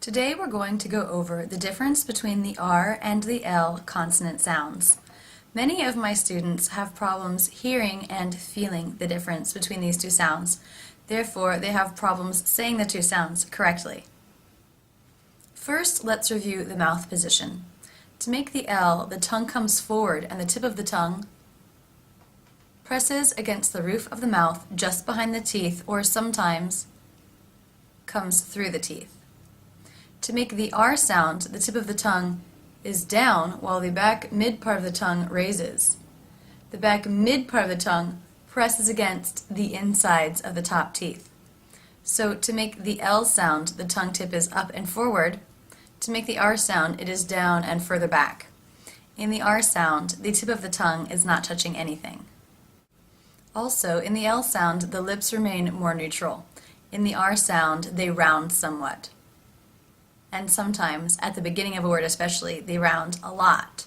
Today we're going to go over the difference between the R and the L consonant sounds. Many of my students have problems hearing and feeling the difference between these two sounds. Therefore, they have problems saying the two sounds correctly. First, let's review the mouth position. To make the L, the tongue comes forward and the tip of the tongue presses against the roof of the mouth just behind the teeth, or sometimes comes through the teeth. To make the R sound, the tip of the tongue is down while the back mid part of the tongue raises. The back mid part of the tongue presses against the insides of the top teeth. So to make the L sound, the tongue tip is up and forward. To make the R sound, it is down and further back. In the R sound, the tip of the tongue is not touching anything. Also, in the L sound, the lips remain more neutral. In the R sound, they round somewhat. And sometimes, at the beginning of a word especially, they round a lot.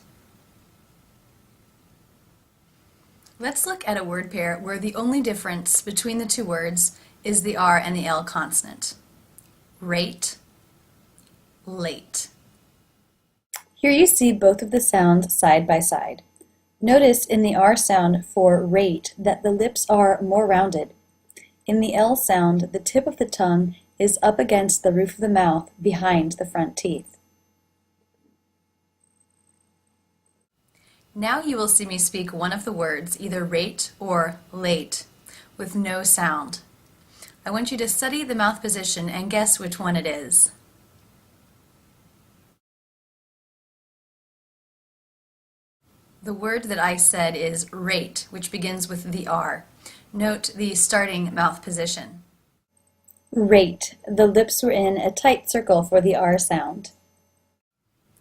Let's look at a word pair where the only difference between the two words is the R and the L consonant. Rate, late. Here you see both of the sounds side by side. Notice in the R sound for rate that the lips are more rounded. In the L sound, the tip of the tongue is up against the roof of the mouth behind the front teeth. Now you will see me speak one of the words, either rate or late, with no sound. I want you to study the mouth position and guess which one it is. The word that I said is rate, which begins with the R. Note the starting mouth position. Rate. The lips were in a tight circle for the R sound.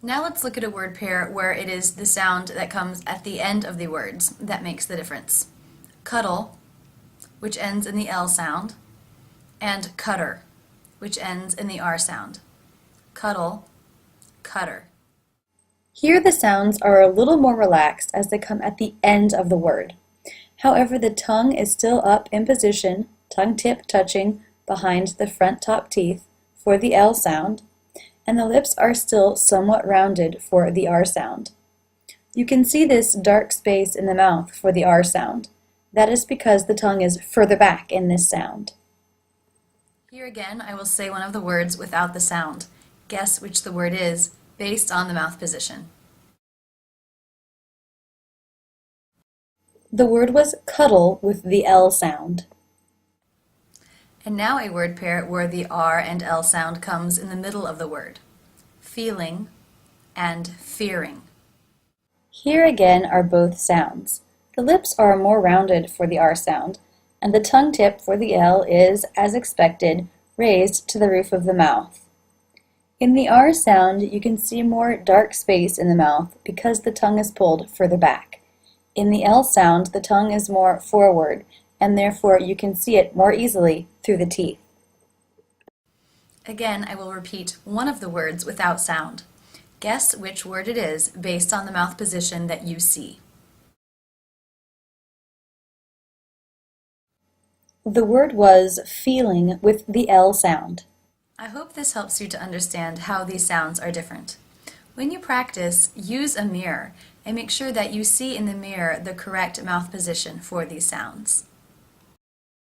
Now let's look at a word pair where it is the sound that comes at the end of the words that makes the difference. Cuddle, which ends in the L sound, and cutter, which ends in the R sound. Cuddle, cutter. Here the sounds are a little more relaxed as they come at the end of the word. However, the tongue is still up in position, tongue tip touching behind the front top teeth for the L sound, and the lips are still somewhat rounded for the R sound. You can see this dark space in the mouth for the R sound. That is because the tongue is further back in this sound. Here again, I will say one of the words without the sound. Guess which the word is based on the mouth position. The word was cuddle with the L sound. And now a word pair where the R and L sound comes in the middle of the word. Feeling and fearing. Here again are both sounds. The lips are more rounded for the R sound, and the tongue tip for the L is, as expected, raised to the roof of the mouth. In the R sound, you can see more dark space in the mouth because the tongue is pulled further back. In the L sound, the tongue is more forward, and therefore you can see it more easily through the teeth. Again, I will repeat one of the words without sound. Guess which word it is based on the mouth position that you see. The word was feeling with the L sound. I hope this helps you to understand how these sounds are different. When you practice, use a mirror and make sure that you see in the mirror the correct mouth position for these sounds.